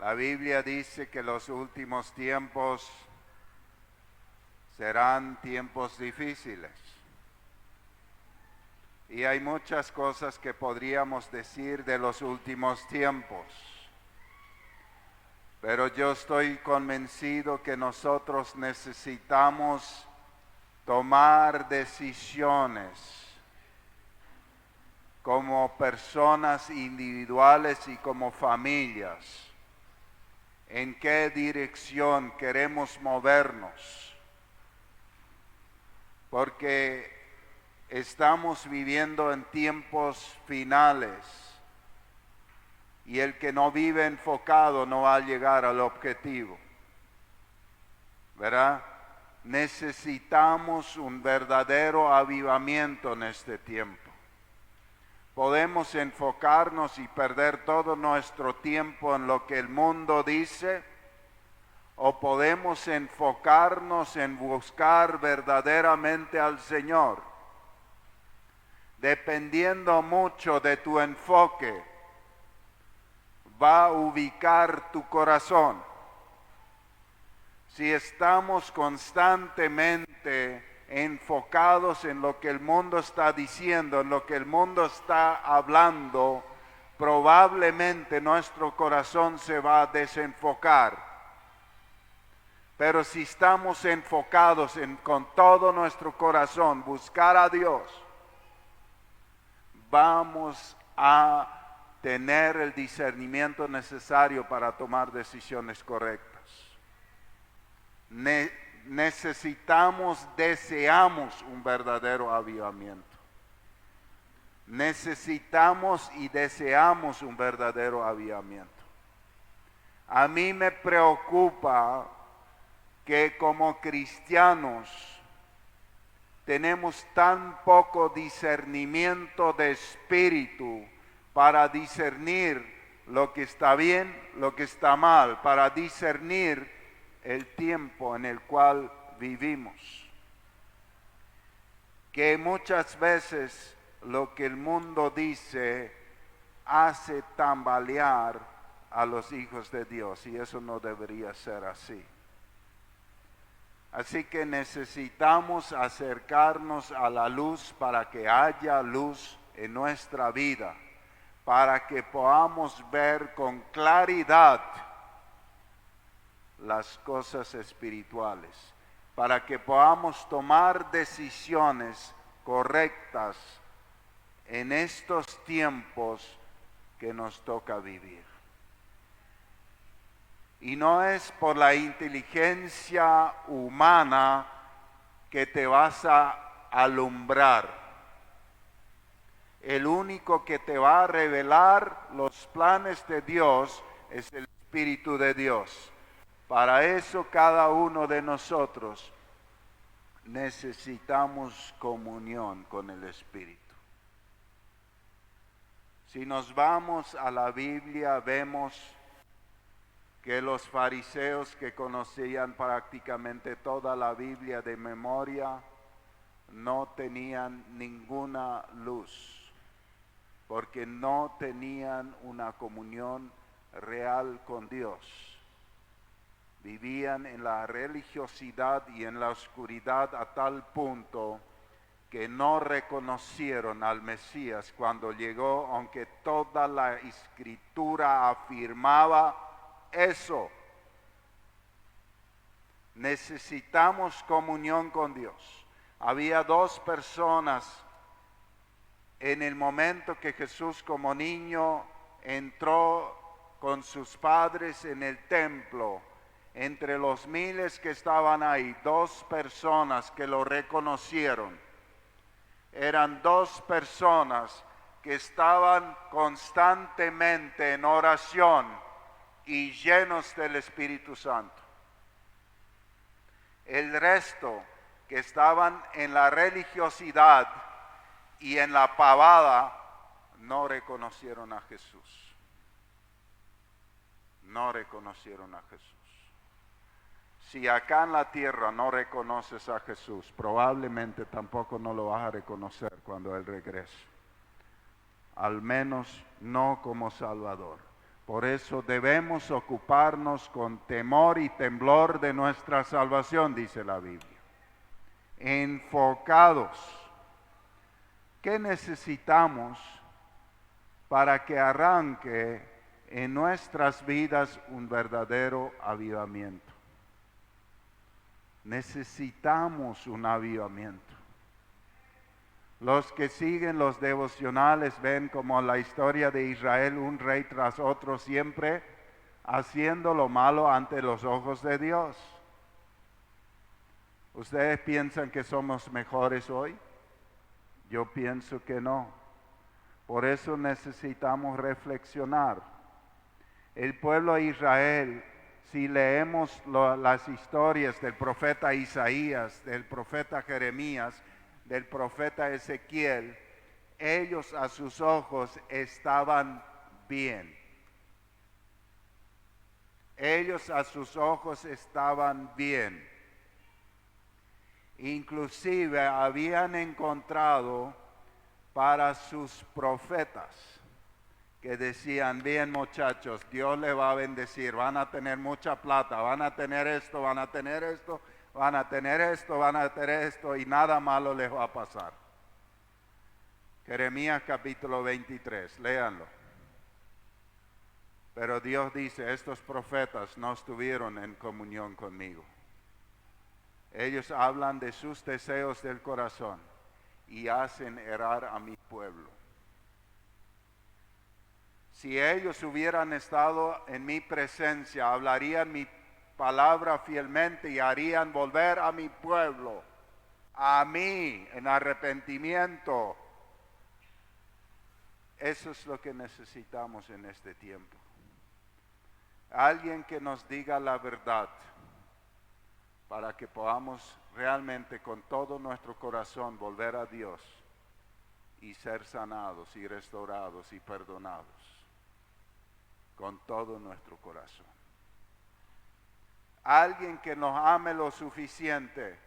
La Biblia dice que los últimos tiempos serán tiempos difíciles. Y hay muchas cosas que podríamos decir de los últimos tiempos. Pero yo estoy convencido que nosotros necesitamos tomar decisiones como personas individuales y como familias. ¿En qué dirección queremos movernos? Porque estamos viviendo en tiempos finales y el que no vive enfocado no va a llegar al objetivo, ¿verdad? Necesitamos un verdadero avivamiento en este tiempo. Podemos enfocarnos y perder todo nuestro tiempo en lo que el mundo dice, o podemos enfocarnos en buscar verdaderamente al Señor. Dependiendo mucho de tu enfoque, va a ubicar tu corazón. Si estamos constantemente enfocados en lo que el mundo está diciendo, en lo que el mundo está hablando, probablemente nuestro corazón se va a desenfocar. Pero si estamos enfocados en con todo nuestro corazón buscar a Dios, vamos a tener el discernimiento necesario para tomar decisiones correctas. Deseamos un verdadero avivamiento. Necesitamos y deseamos un verdadero avivamiento. A mí me preocupa que como cristianos tenemos tan poco discernimiento de espíritu para discernir lo que está bien, lo que está mal, para discernir el tiempo en el cual vivimos. Que muchas veces lo que el mundo dice hace tambalear a los hijos de Dios, y eso no debería ser así. Así que necesitamos acercarnos a la luz para que haya luz en nuestra vida, para que podamos ver con claridad las cosas espirituales, para que podamos tomar decisiones correctas en estos tiempos que nos toca vivir. Y no es por la inteligencia humana que te vas a alumbrar. El único que te va a revelar los planes de Dios es el Espíritu de Dios. Para eso cada uno de nosotros necesitamos comunión con el Espíritu. Si nos vamos a la Biblia, vemos que los fariseos que conocían prácticamente toda la Biblia de memoria no tenían ninguna luz, porque no tenían una comunión real con Dios. Vivían en la religiosidad y en la oscuridad a tal punto que no reconocieron al Mesías cuando llegó, aunque toda la escritura afirmaba eso. Necesitamos comunión con Dios. Había dos personas en el momento que Jesús como niño entró con sus padres en el templo. Entre los miles que estaban ahí, dos personas que lo reconocieron. Eran dos personas que estaban constantemente en oración y llenos del Espíritu Santo. El resto que estaban en la religiosidad y en la pavada no reconocieron a Jesús. No reconocieron a Jesús. Si acá en la tierra no reconoces a Jesús, probablemente tampoco no lo vas a reconocer cuando Él regrese. Al menos no como Salvador. Por eso debemos ocuparnos con temor y temblor de nuestra salvación, dice la Biblia. Enfocados. ¿Qué necesitamos para que arranque en nuestras vidas un verdadero avivamiento? Necesitamos un avivamiento. Los que siguen los devocionales ven como la historia de Israel, un rey tras otro, siempre haciendo lo malo ante los ojos de Dios. ¿Ustedes piensan que somos mejores hoy? Yo pienso que no. Por eso necesitamos reflexionar. El pueblo de Israel, si leemos las historias del profeta Isaías, del profeta Jeremías, del profeta Ezequiel, ellos a sus ojos estaban bien. Ellos a sus ojos estaban bien. Inclusive habían encontrado para sus profetas que decían: bien, muchachos, Dios les va a bendecir, van a tener mucha plata, van a tener esto, van a tener esto, van a tener esto, van a tener esto, y nada malo les va a pasar. Jeremías capítulo 23, léanlo. Pero Dios dice: estos profetas no estuvieron en comunión conmigo. Ellos hablan de sus deseos del corazón y hacen errar a mi pueblo. Si ellos hubieran estado en mi presencia, hablarían mi palabra fielmente y harían volver a mi pueblo, a mí, en arrepentimiento. Eso es lo que necesitamos en este tiempo. Alguien que nos diga la verdad, para que podamos realmente con todo nuestro corazón volver a Dios y ser sanados y restaurados y perdonados con todo nuestro corazón. Alguien que nos ame lo suficiente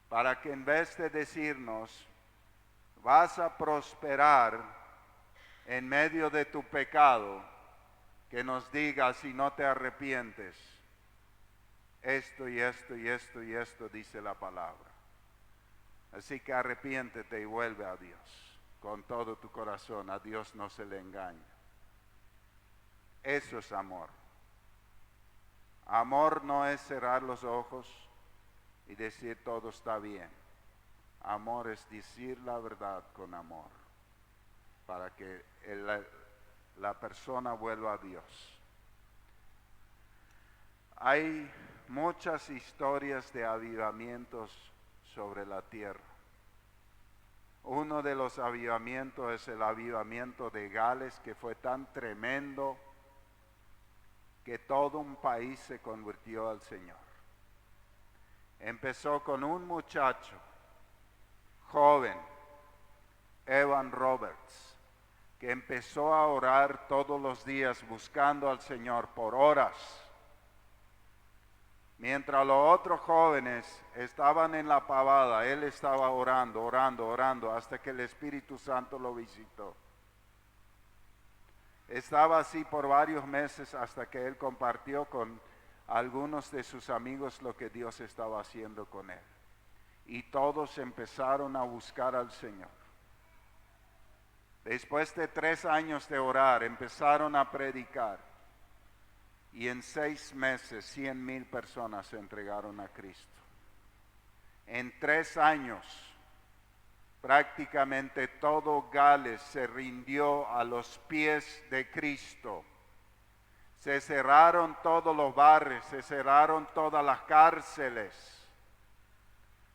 para que en vez de decirnos: vas a prosperar en medio de tu pecado, que nos diga: si no te arrepientes, esto y esto y esto y esto dice la palabra. Así que arrepiéntete y vuelve a Dios con todo tu corazón. A Dios no se le engaña. Eso es amor. Amor no es cerrar los ojos y decir todo está bien. Amor es decir la verdad con amor, para que la persona vuelva a Dios. Hay muchas historias de avivamientos sobre la tierra. Uno de los avivamientos es el avivamiento de Gales, que fue tan tremendo que todo un país se convirtió al Señor. Empezó con un muchacho joven, Evan Roberts, que empezó a orar todos los días buscando al Señor por horas. Mientras los otros jóvenes estaban en la pavada, él estaba orando, orando, orando, hasta que el Espíritu Santo lo visitó. Estaba así por varios meses hasta que él compartió con algunos de sus amigos lo que Dios estaba haciendo con él. Y todos empezaron a buscar al Señor. Después de 3 años de orar, empezaron a predicar. Y en 6 meses 100,000 personas se entregaron a Cristo. En 3 años, prácticamente todo Gales se rindió a los pies de Cristo. Se cerraron todos los bares, se cerraron todas las cárceles.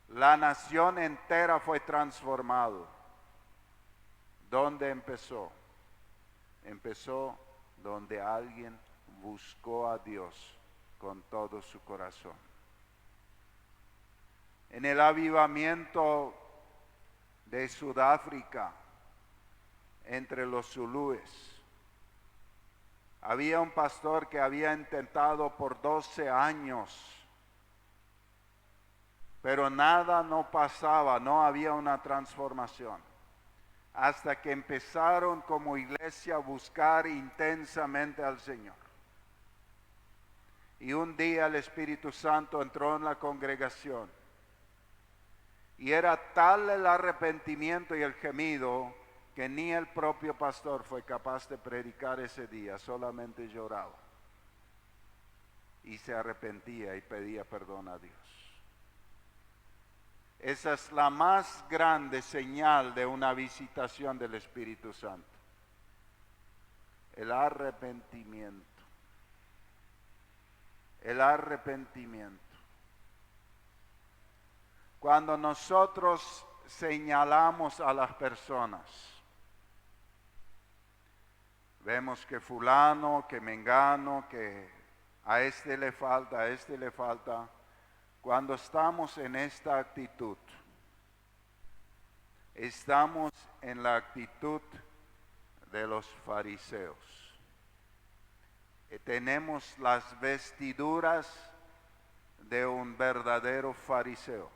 La nación entera fue transformada. ¿Dónde empezó? Empezó donde alguien buscó a Dios con todo su corazón. En el avivamiento de Sudáfrica, entre los zulúes, había un pastor que había intentado por 12 años, pero nada no pasaba, no había una transformación. hasta que empezaron como iglesia a buscar intensamente al Señor. Y un día el Espíritu Santo entró en la congregación y era tal el arrepentimiento y el gemido que ni el propio pastor fue capaz de predicar ese día, solamente lloraba y se arrepentía y pedía perdón a Dios. Esa es la más grande señal de una visitación del Espíritu Santo. El arrepentimiento. El arrepentimiento. Cuando nosotros señalamos a las personas, vemos que fulano, que mengano, que a este le falta, a este le falta. Cuando estamos en esta actitud, estamos en la actitud de los fariseos. Tenemos las vestiduras de un verdadero fariseo.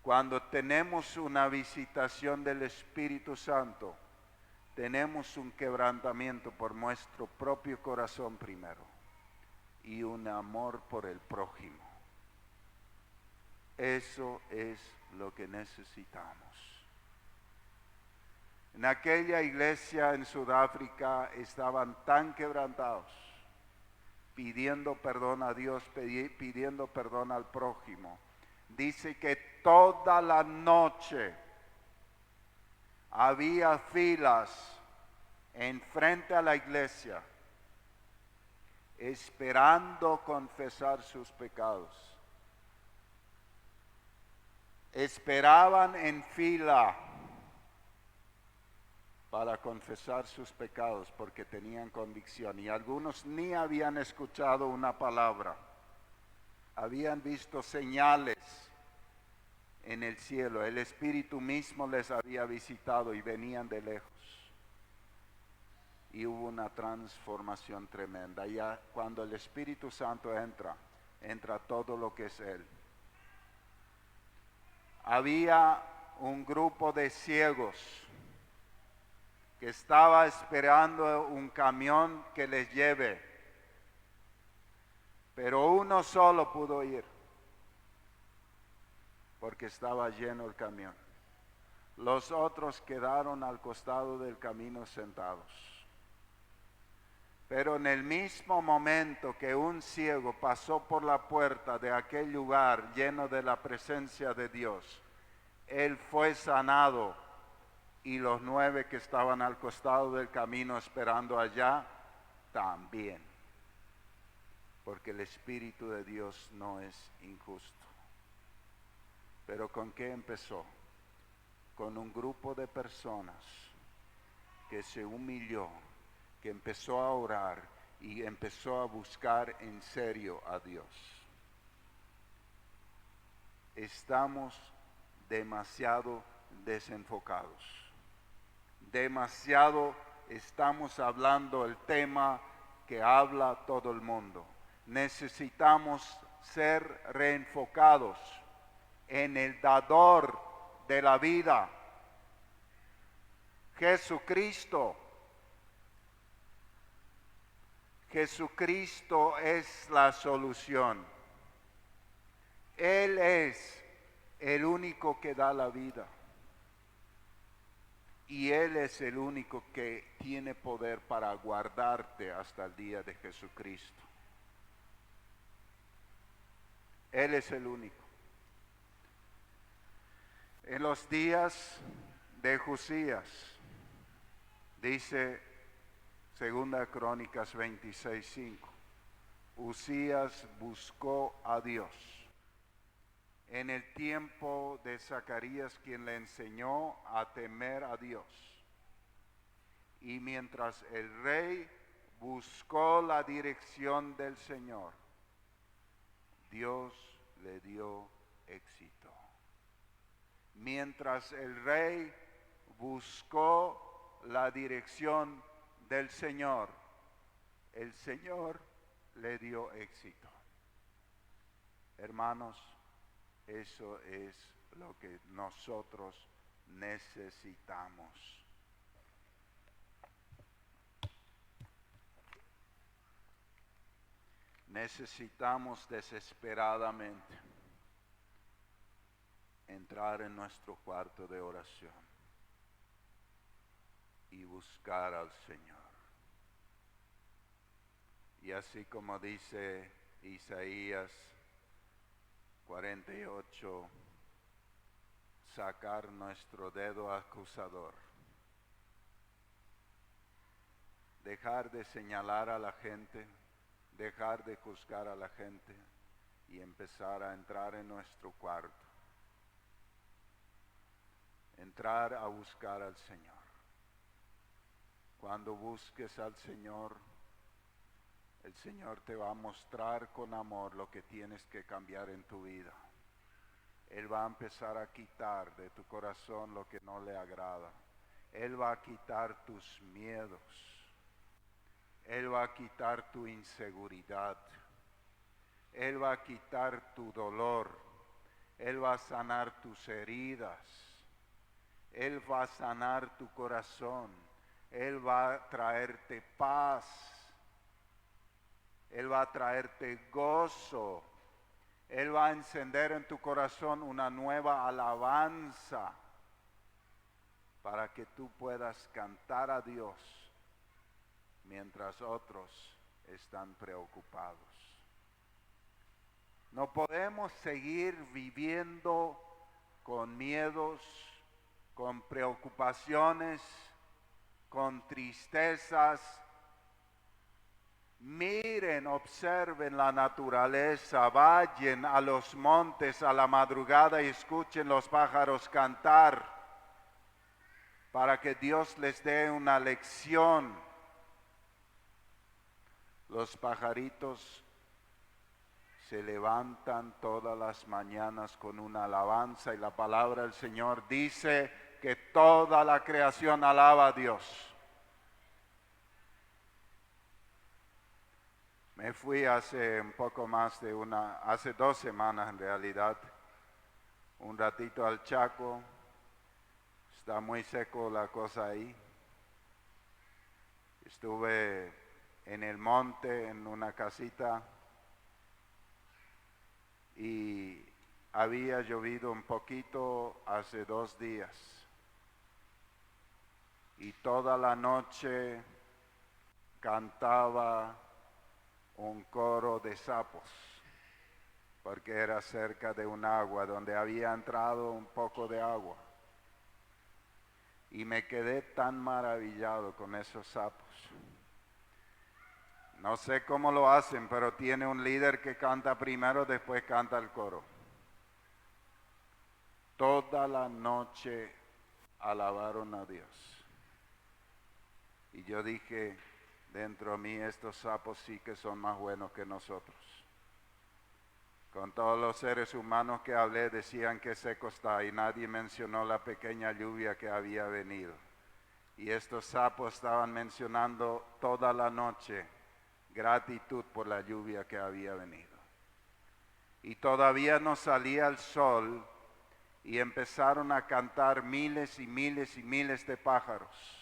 Cuando tenemos una visitación del Espíritu Santo, tenemos un quebrantamiento por nuestro propio corazón primero y un amor por el prójimo. Eso es lo que necesitamos. En aquella iglesia en Sudáfrica estaban tan quebrantados, pidiendo perdón a Dios, pidiendo perdón al prójimo. Dice que toda la noche había filas enfrente a la iglesia, esperando confesar sus pecados. Esperaban en fila para confesar sus pecados porque tenían convicción, y algunos ni habían escuchado una palabra, habían visto señales en el cielo, el Espíritu mismo les había visitado y venían de lejos. Y hubo una transformación tremenda. Ya cuando el Espíritu Santo entra todo lo que es Él. Había un grupo de ciegos que estaba esperando un camión que les lleve, pero uno solo pudo ir porque estaba lleno el camión. Los otros quedaron al costado del camino sentados. Pero en el mismo momento que un ciego pasó por la puerta de aquel lugar lleno de la presencia de Dios, él fue sanado, y los 9 que estaban al costado del camino esperando allá también, porque el Espíritu de Dios no es injusto. Pero ¿con qué empezó? Con un grupo de personas que se humilló, que empezó a orar y empezó a buscar en serio a Dios. Estamos demasiado desenfocados. Demasiado estamos hablando el tema que habla todo el mundo. Necesitamos ser reenfocados en el dador de la vida, Jesucristo. Jesucristo es la solución. Él es el único que da la vida. Y Él es el único que tiene poder para guardarte hasta el día de Jesucristo. Él es el único. En los días de Josías, dice 2 Crónicas 26:5, Uzías buscó a Dios. En el tiempo de Zacarías, quien le enseñó a temer a Dios. Y mientras el rey buscó la dirección del Señor, Dios le dio éxito. Mientras el rey buscó la dirección del Señor, el Señor le dio éxito. Hermanos, eso es lo que nosotros necesitamos. Necesitamos desesperadamente entrar en nuestro cuarto de oración y buscar al Señor. Y así como dice Isaías 48, sacar nuestro dedo acusador, dejar de señalar a la gente, dejar de juzgar a la gente y empezar a entrar en nuestro cuarto, entrar a buscar al Señor. Cuando busques al Señor, el Señor te va a mostrar con amor lo que tienes que cambiar en tu vida. Él va a empezar a quitar de tu corazón lo que no le agrada. Él va a quitar tus miedos. Él va a quitar tu inseguridad. Él va a quitar tu dolor. Él va a sanar tus heridas. Él va a sanar tu corazón. Él va a traerte paz. Él va a traerte gozo. Él va a encender en tu corazón una nueva alabanza para que tú puedas cantar a Dios mientras otros están preocupados. No podemos seguir viviendo con miedos, con preocupaciones, con tristezas. Miren, observen la naturaleza, vayan a los montes a la madrugada y escuchen los pájaros cantar para que Dios les dé una lección. Los pajaritos se levantan todas las mañanas con una alabanza y la palabra del Señor dice que toda la creación alaba a Dios. Me fui hace un poco más de hace 2 semanas en realidad, un ratito al Chaco. Está muy seco la cosa ahí. Estuve en el monte, en una casita, y había llovido un poquito hace 2 días. Y toda la noche cantaba un coro de sapos, porque era cerca de un agua donde había entrado un poco de agua. Y me quedé tan maravillado con esos sapos. No sé cómo lo hacen, pero tiene un líder que canta primero, después canta el coro. Toda la noche alabaron a Dios. Y yo dije, dentro de mí estos sapos sí que son más buenos que nosotros. Con todos los seres humanos que hablé decían que seco está y nadie mencionó la pequeña lluvia que había venido. Y estos sapos estaban mencionando toda la noche gratitud por la lluvia que había venido. Y todavía no salía el sol y empezaron a cantar miles y miles y miles de pájaros.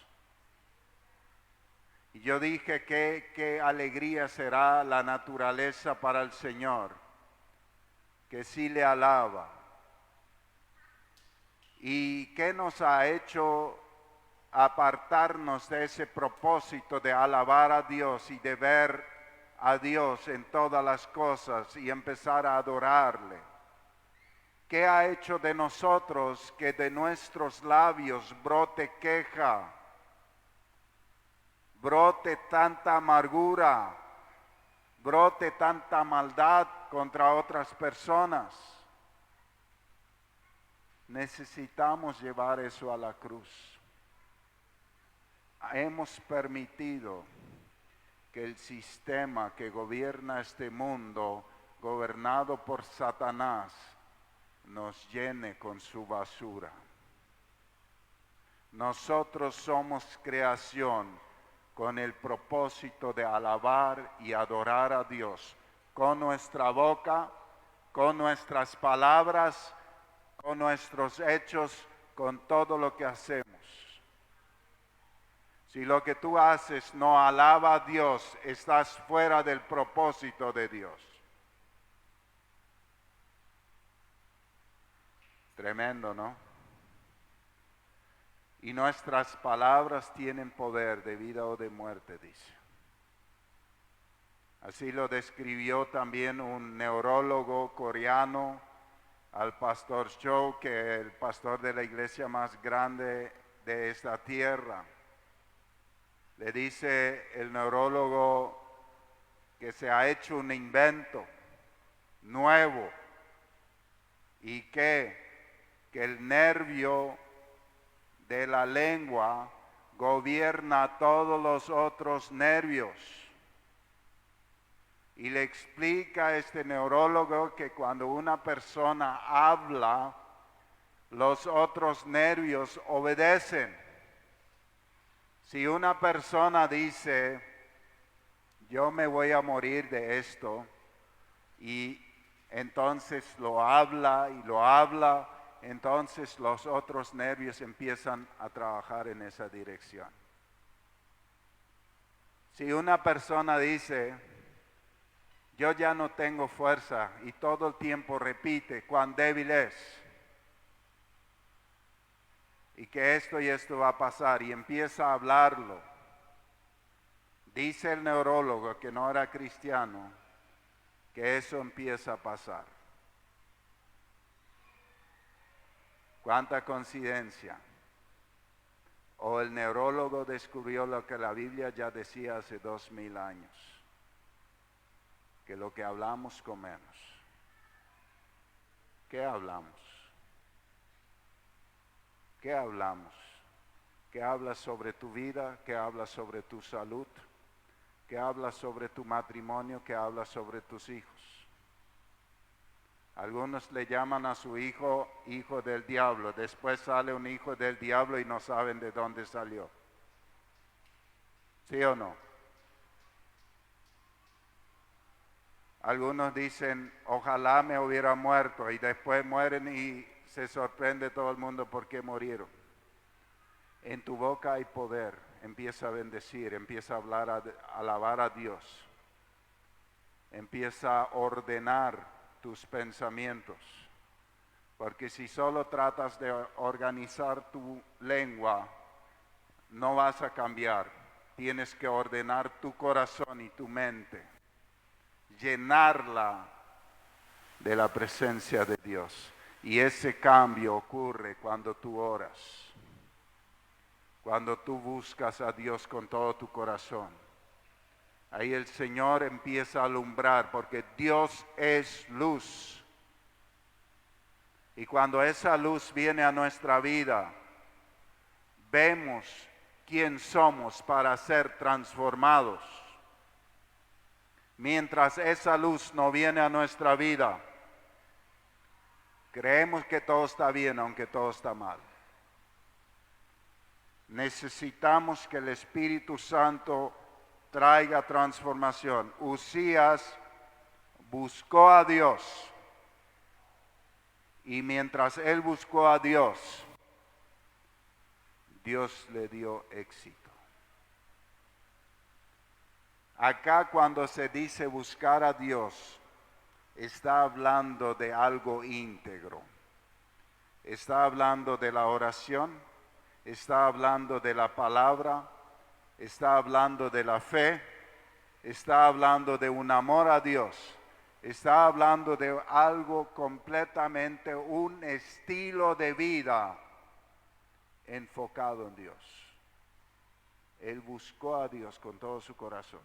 Y yo dije, qué alegría será la naturaleza para el Señor, que sí le alaba. ¿Y qué nos ha hecho apartarnos de ese propósito de alabar a Dios y de ver a Dios en todas las cosas y empezar a adorarle? ¿Qué ha hecho de nosotros que de nuestros labios brote queja, brote tanta amargura, brote tanta maldad contra otras personas? Necesitamos llevar eso a la cruz. Hemos permitido que el sistema que gobierna este mundo, gobernado por Satanás, nos llene con su basura. Nosotros somos creación con el propósito de alabar y adorar a Dios con nuestra boca, con nuestras palabras, con nuestros hechos, con todo lo que hacemos. Si lo que tú haces no alaba a Dios, estás fuera del propósito de Dios. Tremendo, ¿no? Y nuestras palabras tienen poder de vida o de muerte, dice. Así lo describió también un neurólogo coreano al pastor Cho, que es el pastor de la iglesia más grande de esta tierra. Le dice el neurólogo que se ha hecho un invento nuevo y que el nervio de la lengua gobierna todos los otros nervios. Y le explica a este neurólogo que cuando una persona habla, los otros nervios obedecen. Si una persona dice, yo me voy a morir de esto, y entonces lo habla y lo habla, entonces los otros nervios empiezan a trabajar en esa dirección. Si una persona dice, yo ya no tengo fuerza, y todo el tiempo repite cuán débil es, y que esto y esto va a pasar, y empieza a hablarlo, dice el neurólogo que no era cristiano, que eso empieza a pasar. ¿Cuánta coincidencia? O el neurólogo descubrió lo que la Biblia ya decía hace 2000 años, que lo que hablamos comemos. ¿Qué hablamos? ¿Qué hablamos? ¿Qué hablas sobre tu vida? ¿Qué hablas sobre tu salud? ¿Qué hablas sobre tu matrimonio? ¿Qué hablas sobre tus hijos? Algunos le llaman a su hijo, hijo del diablo. Después sale un hijo del diablo y no saben de dónde salió. ¿Sí o no? Algunos dicen, ojalá me hubiera muerto, y después mueren y se sorprende todo el mundo por qué murieron. En tu boca hay poder, empieza a bendecir, empieza a hablar, a alabar a Dios, empieza a ordenar tus pensamientos, porque si solo tratas de organizar tu lengua, no vas a cambiar. Tienes que ordenar tu corazón y tu mente, llenarla de la presencia de Dios. Y ese cambio ocurre cuando tú oras, cuando tú buscas a Dios con todo tu corazón. Ahí el Señor empieza a alumbrar, porque Dios es luz. Y cuando esa luz viene a nuestra vida, vemos quién somos para ser transformados. Mientras esa luz no viene a nuestra vida, creemos que todo está bien, aunque todo está mal. Necesitamos que el Espíritu Santo traiga transformación. Usías buscó a Dios, y mientras él buscó a Dios, Dios le dio éxito. Acá cuando se dice buscar a Dios, está hablando de algo íntegro. Está hablando de la oración, está hablando de la palabra, está hablando de la fe, está hablando de un amor a Dios, está hablando de algo completamente, un estilo de vida enfocado en Dios. Él buscó a Dios con todo su corazón.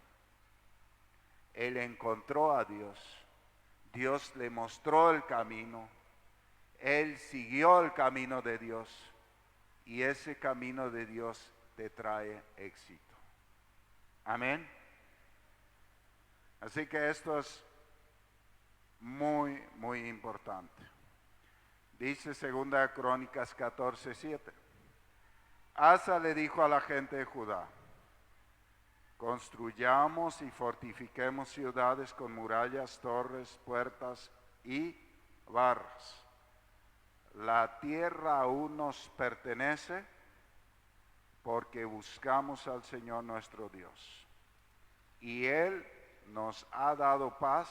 Él encontró a Dios. Dios le mostró el camino. Él siguió el camino de Dios. Y ese camino de Dios te trae éxito. Amén. Así que esto es muy, muy importante. Dice 2 Crónicas 14:7. Asa le dijo a la gente de Judá: construyamos y fortifiquemos ciudades con murallas, torres, puertas y barras. la tierra aún nos pertenece porque buscamos al Señor nuestro Dios. Y Él nos ha dado paz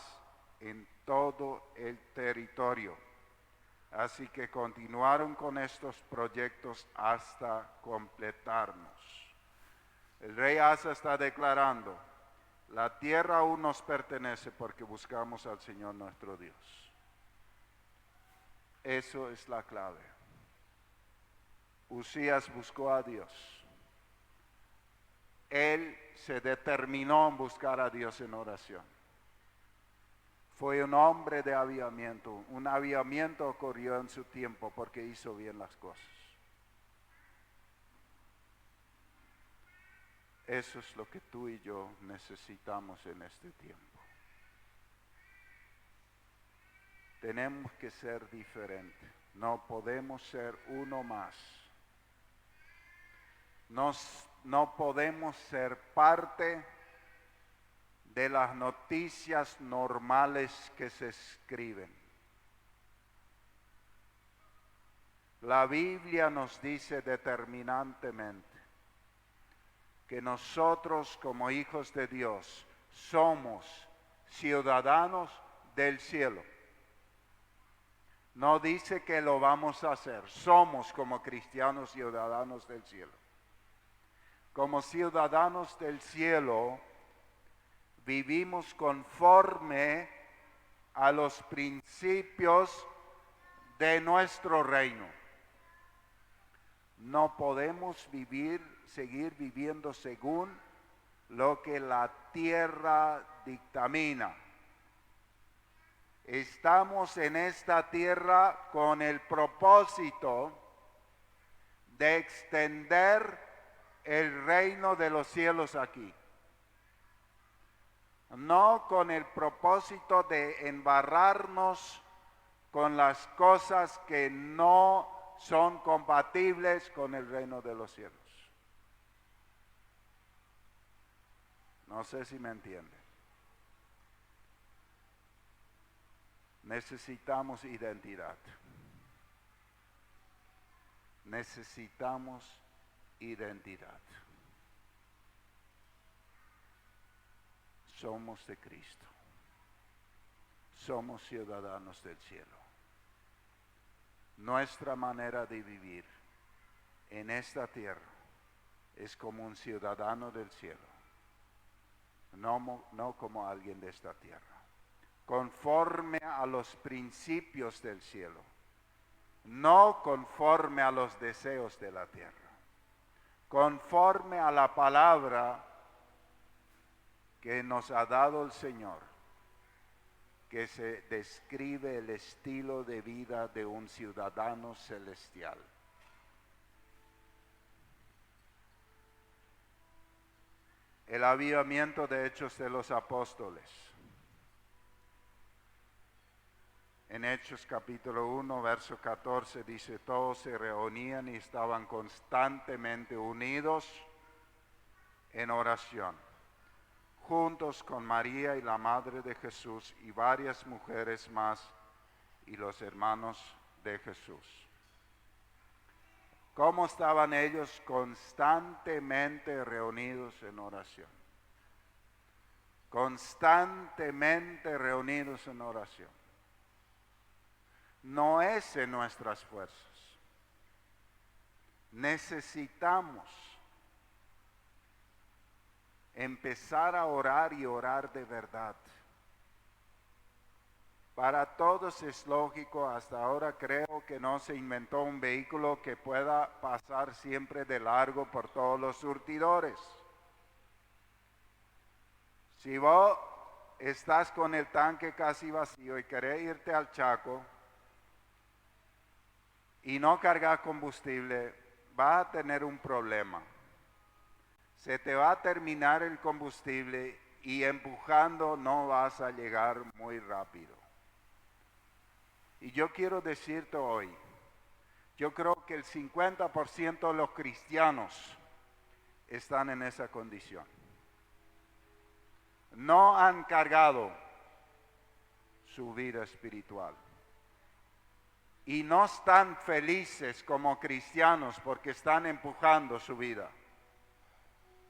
en todo el territorio. Así que continuaron con estos proyectos hasta completarnos. El rey Asa está declarando, la tierra aún nos pertenece porque buscamos al Señor nuestro Dios. Eso es la clave. Usías buscó a Dios. Él se determinó en buscar a Dios en oración. Fue un hombre de avivamiento. Un avivamiento ocurrió en su tiempo porque hizo bien las cosas. Eso es lo que tú y yo necesitamos en este tiempo. Tenemos que ser diferentes. No podemos ser uno más. No podemos ser parte de las noticias normales que se escriben. La Biblia nos dice determinantemente que nosotros como hijos de Dios somos ciudadanos del cielo. No dice que lo vamos a hacer, somos como cristianos ciudadanos del cielo. Como ciudadanos del cielo, vivimos conforme a los principios de nuestro reino. No podemos seguir viviendo según lo que la tierra dictamina. Estamos en esta tierra con el propósito de extender el reino de los cielos aquí. No con el propósito de embarrarnos con las cosas que no son compatibles con el reino de los cielos. No sé si me entienden. Necesitamos identidad. Necesitamos identidad. Somos de Cristo. Somos ciudadanos del cielo. Nuestra manera de vivir en esta tierra es como un ciudadano del cielo, no como alguien de esta tierra. Conforme a los principios del cielo, no conforme a los deseos de la tierra. Conforme a la palabra que nos ha dado el Señor, que se describe el estilo de vida de un ciudadano celestial. El avivamiento de Hechos de los Apóstoles. En Hechos capítulo 1, verso 14 dice, todos se reunían y estaban constantemente unidos en oración, juntos con María y la madre de Jesús y varias mujeres más y los hermanos de Jesús. ¿Cómo estaban ellos? Constantemente reunidos en oración. Constantemente reunidos en oración. No es en nuestras fuerzas. Necesitamos empezar a orar y orar de verdad. Para todos es lógico, hasta ahora creo que no se inventó un vehículo que pueda pasar siempre de largo por todos los surtidores. Si vos estás con el tanque casi vacío y querés irte al Chaco y no cargas combustible, vas a tener un problema. Se te va a terminar el combustible y empujando no vas a llegar muy rápido. Y yo quiero decirte hoy, yo creo que el 50% de los cristianos están en esa condición. No han cargado su vida espiritual. y no están felices como cristianos porque están empujando su vida.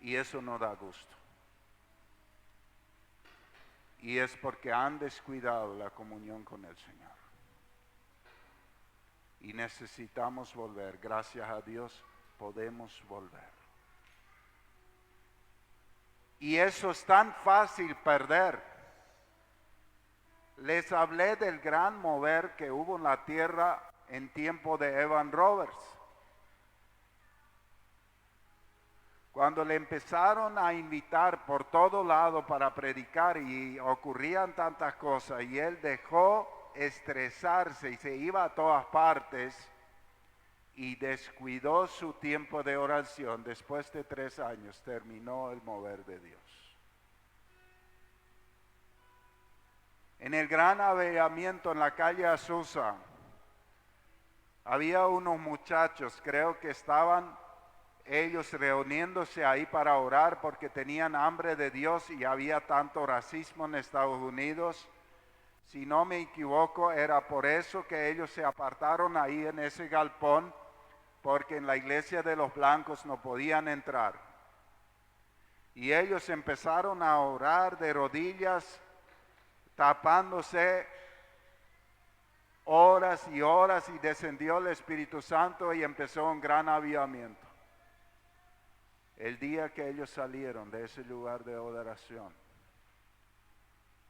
Y eso no da gusto. Y es porque han descuidado la comunión con el Señor. Y necesitamos volver. Gracias a Dios podemos volver. Y eso es tan fácil perder. Les hablé del gran mover que hubo en la tierra en tiempo de Evan Roberts. Cuando le empezaron a invitar por todo lado para predicar y ocurrían tantas cosas y él dejó estresarse y se iba a todas partes y descuidó su tiempo de oración, después de 3 años terminó el mover de Dios. En el gran avivamiento en la calle Azusa, había unos muchachos, creo que estaban ellos reuniéndose ahí para orar porque tenían hambre de Dios y había tanto racismo en Estados Unidos. Si no me equivoco, era por eso que ellos se apartaron ahí en ese galpón, porque en la iglesia de los blancos no podían entrar. Y ellos empezaron a orar de rodillas, tapándose horas y horas, y descendió el Espíritu Santo y empezó un gran avivamiento. El día que ellos salieron de ese lugar de oración,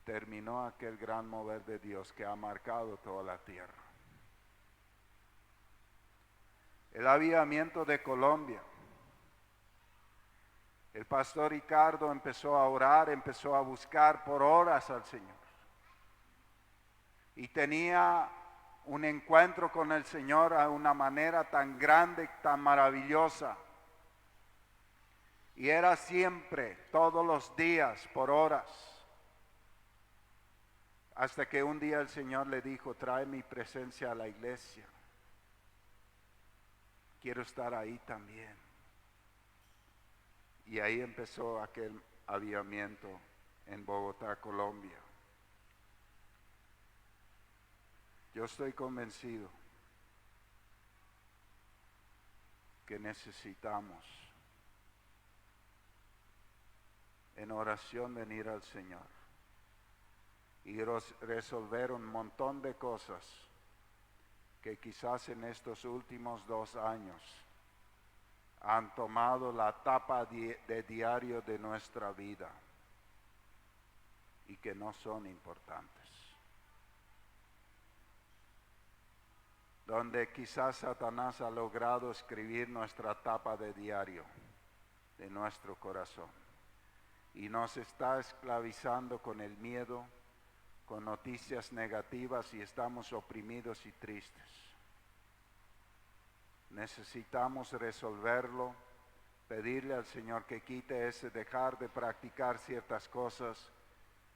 terminó aquel gran mover de Dios que ha marcado toda la tierra. El avivamiento de Colombia. El pastor Ricardo empezó a orar, empezó a buscar por horas al Señor. Y tenía un encuentro con el Señor a una manera tan grande, tan maravillosa. Y era siempre, todos los días, por horas. Hasta que un día el Señor le dijo, trae mi presencia a la iglesia. Quiero estar ahí también. Y ahí empezó aquel avivamiento en Bogotá, Colombia. Yo estoy convencido que necesitamos en oración venir al Señor y resolver un montón de cosas que quizás en estos últimos 2 años han tomado la tapa de diario de nuestra vida y que no son importantes. Donde quizás Satanás ha logrado escribir nuestra tapa de diario de nuestro corazón. Y nos está esclavizando con el miedo, con noticias negativas y estamos oprimidos y tristes. Necesitamos resolverlo, pedirle al Señor que quite ese dejar de practicar ciertas cosas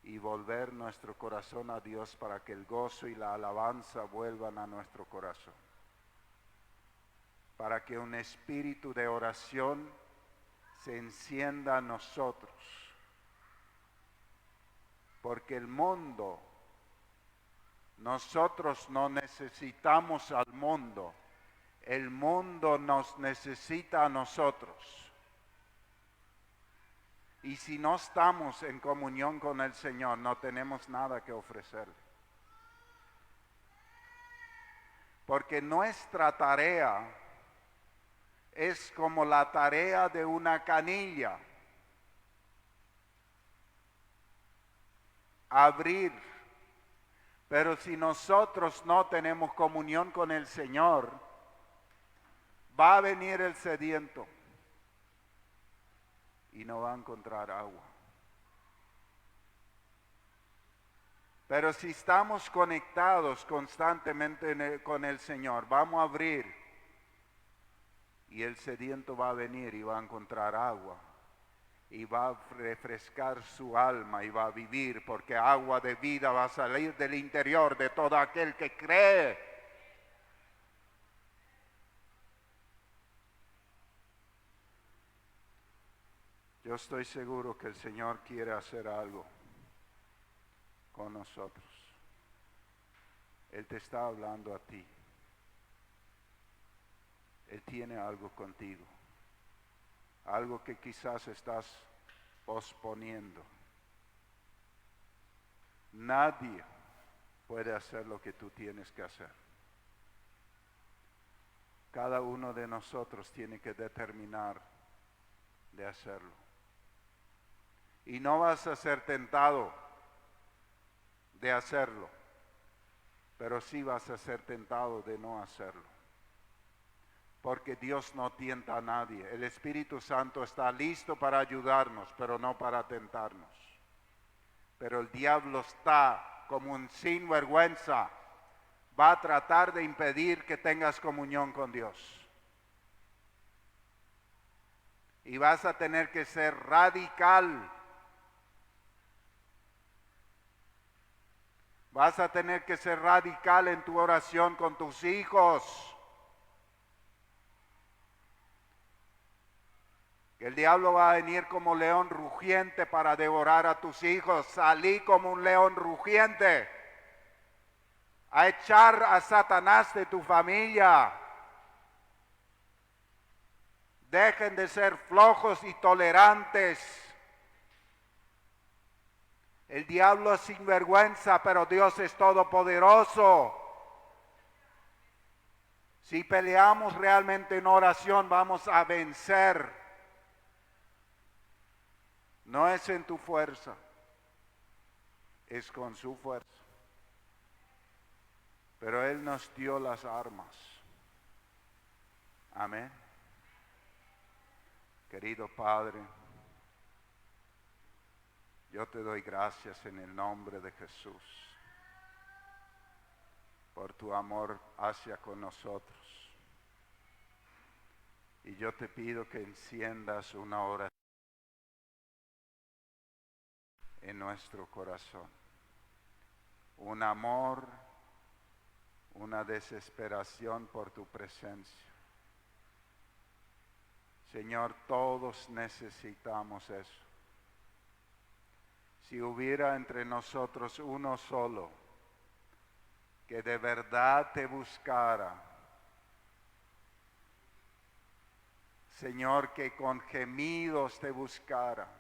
y volver nuestro corazón a Dios para que el gozo y la alabanza vuelvan a nuestro corazón. Para que un espíritu de oración se encienda a nosotros. Porque el mundo, nosotros no necesitamos al mundo, el mundo nos necesita a nosotros. Y si no estamos en comunión con el Señor, no tenemos nada que ofrecerle. Porque nuestra tarea es como la tarea de una canilla. Abrir. Pero si nosotros no tenemos comunión con el Señor, va a venir el sediento y no va a encontrar agua. Pero si estamos conectados constantemente con el Señor, vamos a abrir y el sediento va a venir y va a encontrar agua. Y va a refrescar su alma y va a vivir, porque agua de vida va a salir del interior de todo aquel que cree. Yo estoy seguro que el Señor quiere hacer algo con nosotros. Él te está hablando a ti. Él tiene algo contigo. Algo que quizás estás posponiendo. Nadie puede hacer lo que tú tienes que hacer. Cada uno de nosotros tiene que determinar de hacerlo. Y no vas a ser tentado de hacerlo, pero sí vas a ser tentado de no hacerlo. Porque Dios no tienta a nadie. El Espíritu Santo está listo para ayudarnos, pero no para tentarnos. Pero el diablo está como un sinvergüenza. Va a tratar de impedir que tengas comunión con Dios. Y vas a tener que ser radical. Vas a tener que ser radical en tu oración con tus hijos. El diablo va a venir como león rugiente para devorar a tus hijos. Salí como un león rugiente a echar a Satanás de tu familia. Dejen de ser flojos y tolerantes. El diablo es sinvergüenza, pero Dios es todopoderoso. Si peleamos realmente en oración, vamos a vencer. No es en tu fuerza, es con su fuerza. Pero Él nos dio las armas. Amén. Querido Padre, yo te doy gracias en el nombre de Jesús por tu amor hacia con nosotros. Y yo te pido que enciendas una oración en nuestro corazón. Un amor, una desesperación por tu presencia. Señor, todos necesitamos eso. Si hubiera entre nosotros uno solo que de verdad te buscara, Señor, que con gemidos te buscara.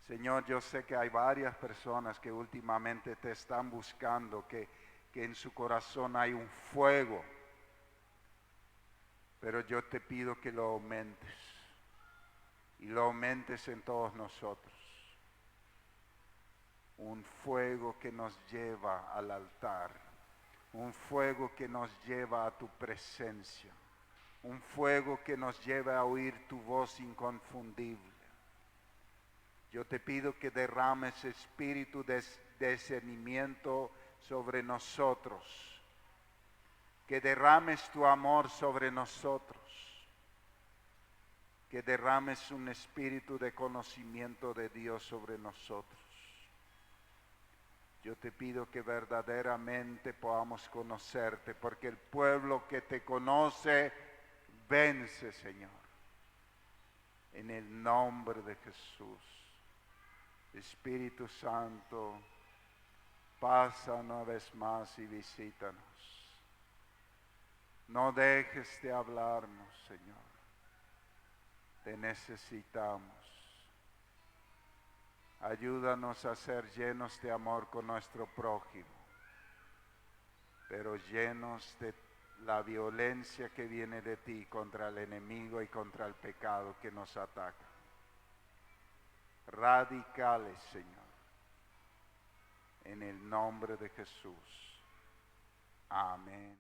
Señor, yo sé que hay varias personas que últimamente te están buscando, que en su corazón hay un fuego, pero yo te pido que lo aumentes y lo aumentes en todos nosotros. Un fuego que nos lleva al altar, un fuego que nos lleva a tu presencia, un fuego que nos lleva a oír tu voz inconfundible. Yo te pido que derrames espíritu de discernimiento sobre nosotros, que derrames tu amor sobre nosotros, que derrames un espíritu de conocimiento de Dios sobre nosotros. Yo te pido que verdaderamente podamos conocerte, porque el pueblo que te conoce vence, Señor. En el nombre de Jesús. Espíritu Santo, pasa una vez más y visítanos. No dejes de hablarnos, Señor. Te necesitamos. Ayúdanos a ser llenos de amor con nuestro prójimo, pero llenos de la violencia que viene de ti contra el enemigo y contra el pecado que nos ataca. Radicales, Señor, en el nombre de Jesús. Amén.